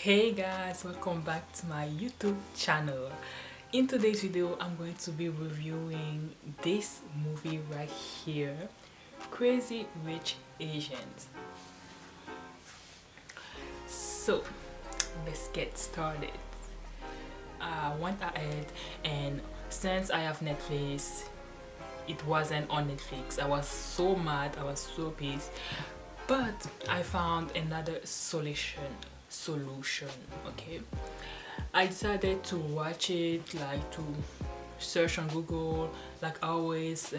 Hey guys, welcome back to my YouTube channel. In today's video, I'm going to be reviewing this movie right here, Crazy Rich Asians. So, let's get started. I went ahead and since I have Netflix, it wasn't on Netflix. I was so mad, I was so pissed, but I found another solution. Okay, I decided to watch it, like to search on Google, like always,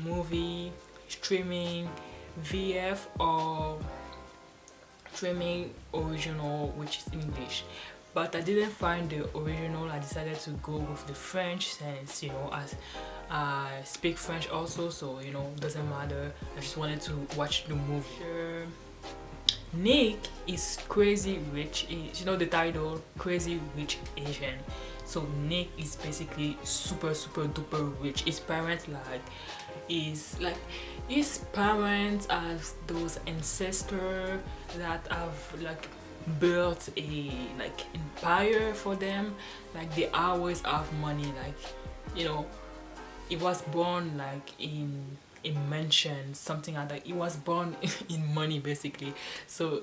movie streaming VF or streaming original, which is English. But I didn't find the original. I decided to go with the French since, you know, as I speak French also, so you know, doesn't matter. I just wanted to watch the movie. Sure. Nick is crazy rich. You know the title, Crazy Rich Asian. So Nick is basically super duper rich. His parents his parents as those ancestors that have like built a empire for them. Like they always have money. Like, you know, he was born like in a mansion, something like that. He was born in money basically. So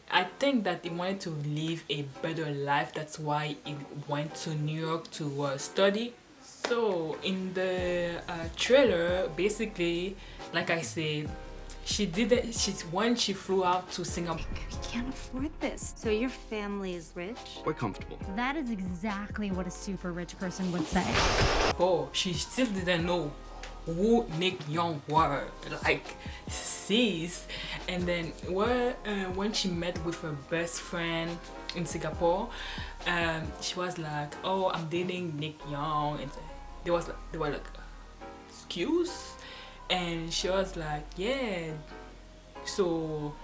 I think that he wanted to live a better life. That's why he went to New York to study. So in the trailer, basically, like I said, when she flew out to Singapore. We can't afford this. So your family is rich? We're comfortable. That is exactly what a super rich person would say. Oh, she still didn't know who Nick Yeoh were, like sis. And then when she met with her best friend in Singapore, she was like, "Oh, I'm dating Nick Yeoh," and they were like, "Excuse?" And she was like, "Yeah, so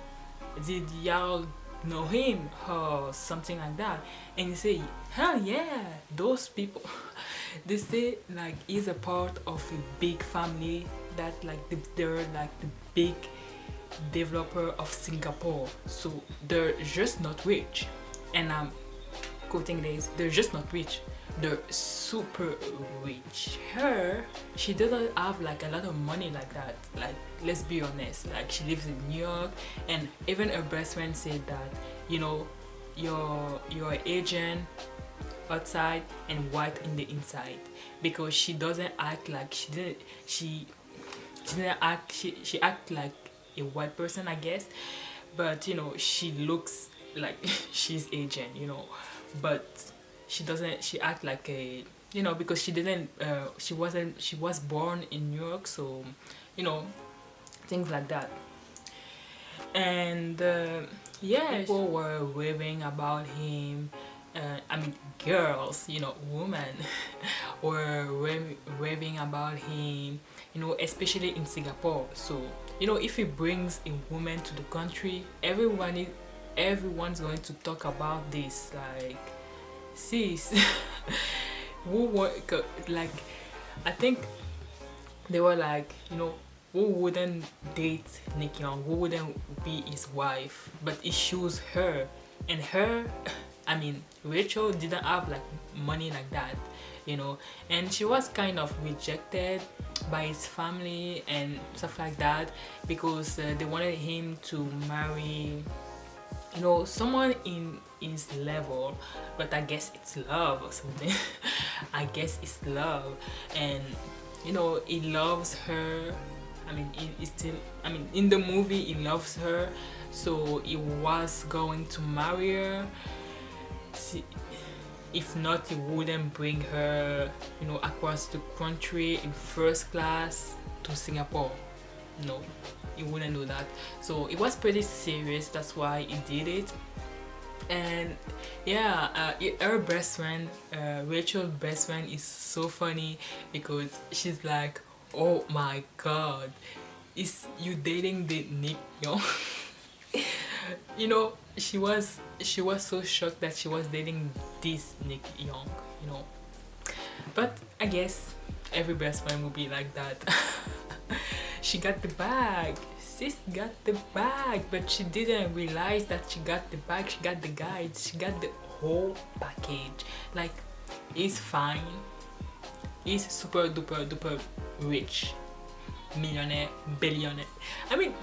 did y'all know him or something like that?" And he say, "Hell yeah, those people." They say like he's a part of a big family that they're like the big developer of Singapore, so they're just not rich. And I'm quoting this, they're just not rich, they're super rich. She doesn't have like a lot of money like that. Like, let's be honest, like she lives in New York, and even her best friend said that, you know, your agent outside and white in the inside, because she doesn't act like she act like a white person, I guess, but you know, she looks like she's Asian, you know, but she act like a, you know, because she was born in New York, so you know, things like that. And yeah, people were raving about him. I mean, girls, you know, women were raving about him, you know, especially in Singapore. So, you know, if he brings a woman to the country, everyone's going to talk about this. Like, sis, who were like, I think they were like, you know, who wouldn't date Nick Yeoh? Who wouldn't be his wife? But he chose her, and her. I mean, Rachel didn't have like money like that, you know, and she was kind of rejected by his family and stuff like that, because they wanted him to marry, you know, someone in his level. But I guess it's love or something. I guess it's love, and you know, he loves her. I mean, in the movie he loves her, so he was going to marry her. If not, he wouldn't bring her, you know, across the country in first class to Singapore. No, he wouldn't do that. So it was pretty serious. That's why he did it. And yeah, her best friend, Rachel's best friend, is so funny because she's like, "Oh my God, is you dating the Nick Yeoh?" You know, she was so shocked that she was dating this Nick Yeoh, you know. But I guess every best friend will be like that. she got the bag. Sis got the bag, but she didn't realize that she got the bag. She got the guides. She got the whole package. Like, he's fine. He's super duper duper rich, millionaire, billionaire. I mean,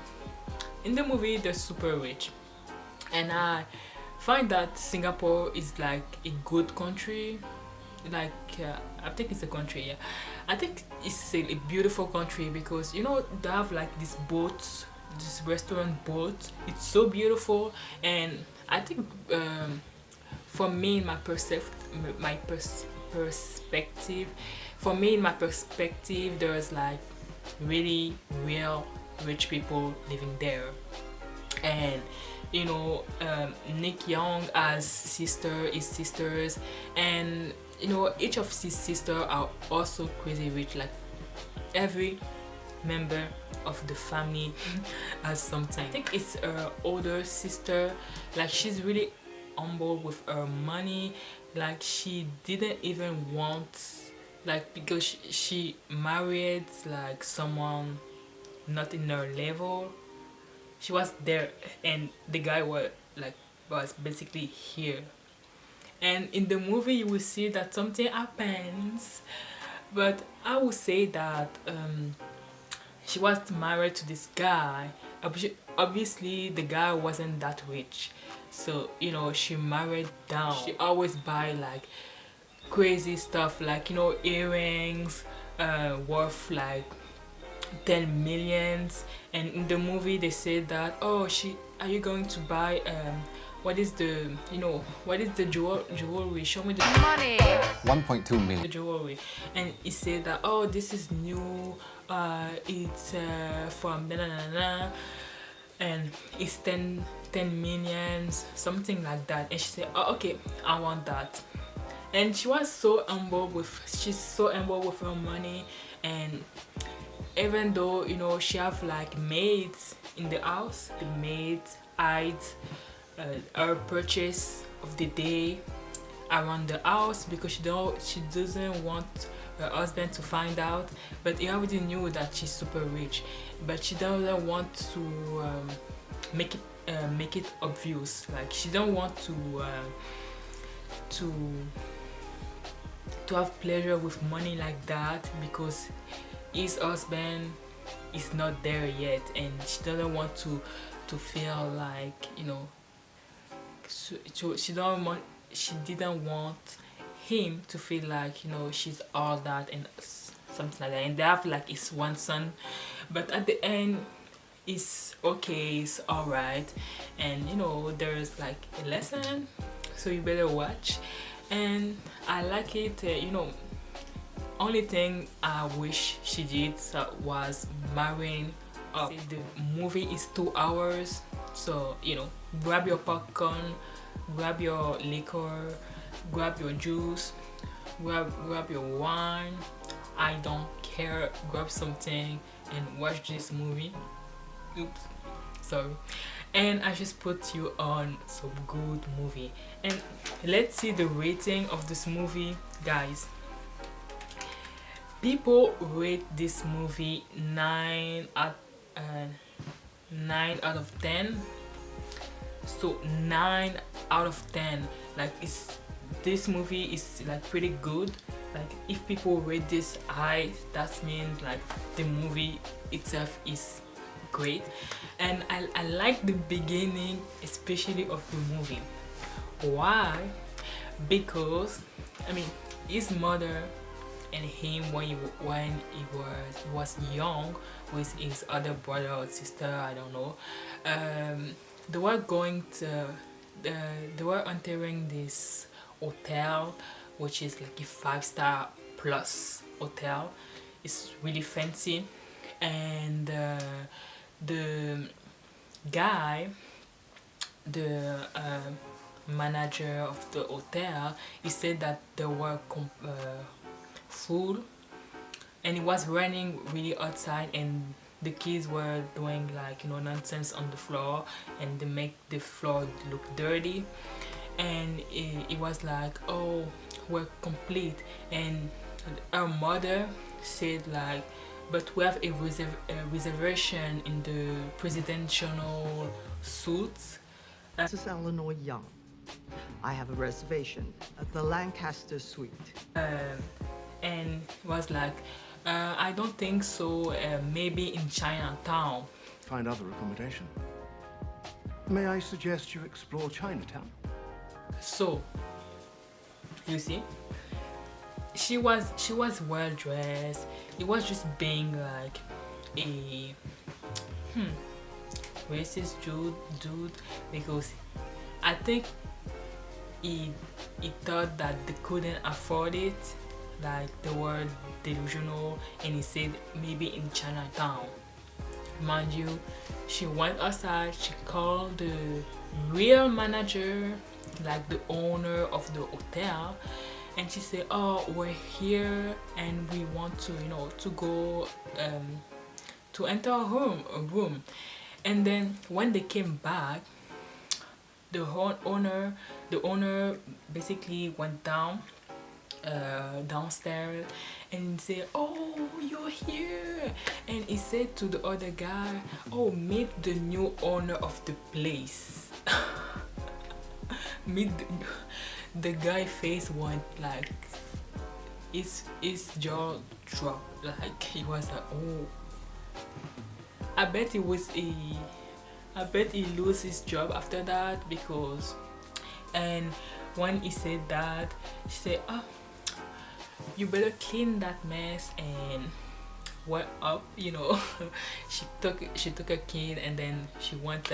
in the movie they're super rich, and I find that Singapore is like a good country. Like I think it's a country, yeah. I think it's a beautiful country because you know they have like these boats, this restaurant boat. It's so beautiful, and I think for me, my perspective, for me, in my perspective, there's like really real rich people living there, and you know, Nick Yeoh has his sisters, and you know, each of his sisters are also crazy rich. Like every member of the family has something. I think it's her older sister. Like she's really humble with her money. Like she didn't even want, like, because she married like someone not in her level. She was there, and the guy was basically here. And in the movie you will see that something happens, but I would say that she was married to this guy. Obviously the guy wasn't that rich, so you know, she married down. She always buy like crazy stuff, like, you know, earrings worth like 10 millions. And in the movie they said that, oh, are you going to buy what is the, you know, what is the jewelry? Show me the money. 1.2 million. The jewelry. And he said that, oh, this is new, it's from da, and it's 10 millions, something like that. And she said, oh, okay, I want that. And she was so humble she's so humble with her money. And even though, you know, she have like maids in the house, the maids hide her purchase of the day around the house because she doesn't want her husband to find out. But he already knew that she's super rich, but she doesn't want to make it obvious. Like she don't want to have pleasure with money like that because his husband is not there yet, and she doesn't want to feel like, you know, so she didn't want him to feel like, you know, she's all that and something like that. And they have like his one son, but at the end it's okay, it's all right. And you know, there's like a lesson, so you better watch. And I like it. You know, only thing I wish she did was marrying up. The movie is 2 hours, so you know, grab your popcorn, grab your liquor, grab your juice, grab your wine, I don't care, grab something and watch this movie. Oops, sorry. And I just put you on some good movie. And let's see the rating of this movie, guys. People rate this movie 9 out of 10. So 9 out of 10. Like this movie is like pretty good. Like if people rate this high, that means like the movie itself is great. And I like the beginning especially of the movie. Why? Because I mean, his mother and him when he was young with his other brother or sister, I don't know, they were going to they were entering this hotel, which is like a 5-star plus hotel. It's really fancy. And the guy, the manager of the hotel, he said that they were full, and it was raining really outside, and the kids were doing like, you know, nonsense on the floor, and they make the floor look dirty. And it was like, oh, we're complete. And her mother said like, but we have a reservation in the presidential suite. This is Eleanor Young. I have a reservation at the Lancaster Suite. And was like, I don't think so, maybe in Chinatown. Find other accommodation. May I suggest you explore Chinatown? So, you see, she was well dressed. It was just being like a racist dude because I think he thought that they couldn't afford it, like they were delusional, and he said maybe in Chinatown. Mind you, she went outside, she called the real manager, like the owner of the hotel, and she said, oh, we're here and we want to, you know, to go to enter a room. And then when they came back, the owner basically went downstairs and said, oh, you're here. And he said to the other guy, oh, meet the new owner of the place. Meet the guy face went like his jaw dropped, like he was like, oh. I bet he lost his job after that, because, and when he said that, she said, oh, you better clean that mess, and went up, you know. she took a kid, and then she went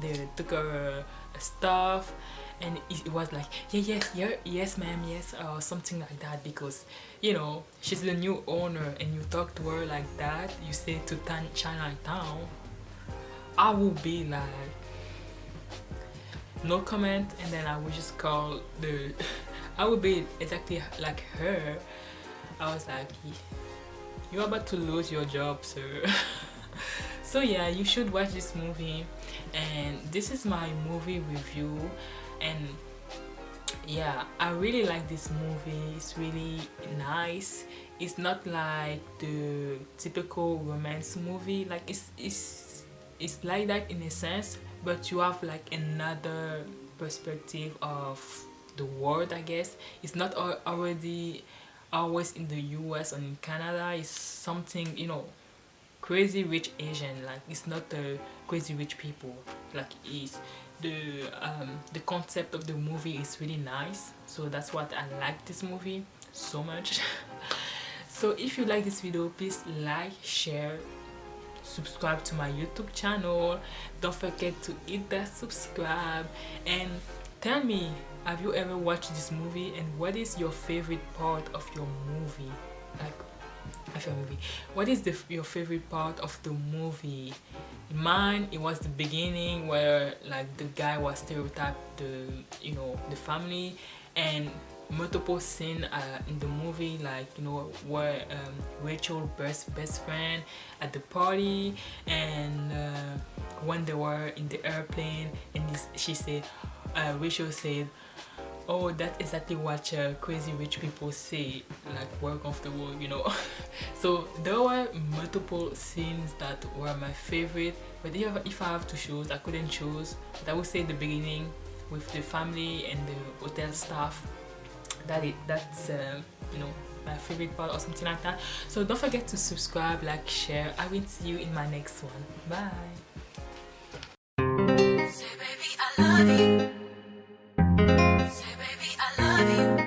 they took her stuff, and it was like, yes ma'am, yes, or something like that, because, you know, she's the new owner and you talk to her like that, you say to Chinatown, I will be like, no comment, and then I would just call I would be exactly like her. I was like, you're about to lose your job, sir. So yeah, you should watch this movie, and this is my movie review. And yeah, I really like this movie. It's really nice. It's not like the typical romance movie, like it's like that in a sense, but you have like another perspective of the world, I guess. It's not already always in the US or in Canada. It's something, you know, crazy rich Asian, like it's not the crazy rich people, like it's the concept of the movie is really nice. So that's what I like this movie so much. So if you like this video, please like, share, subscribe to my YouTube channel. Don't forget to hit that subscribe, and tell me, have you ever watched this movie, and what is your favorite part of your movie? Like, of your movie, what is your favorite part of the movie? Mine, it was the beginning where like the guy was stereotyped the family, and multiple scene in the movie, like, you know, where Rachel's best friend at the party, and when they were in the airplane, and she said, Rachel said, oh, that's exactly what crazy rich people say, like, we're comfortable, you know. So there were multiple scenes that were my favorite, but if I have to choose, I couldn't choose. But I would say the beginning with the family and the hotel staff, that's you know, my favorite part or something like that. So don't forget to subscribe, like, share. I will see you in my next one. Bye. Say, baby, I love you.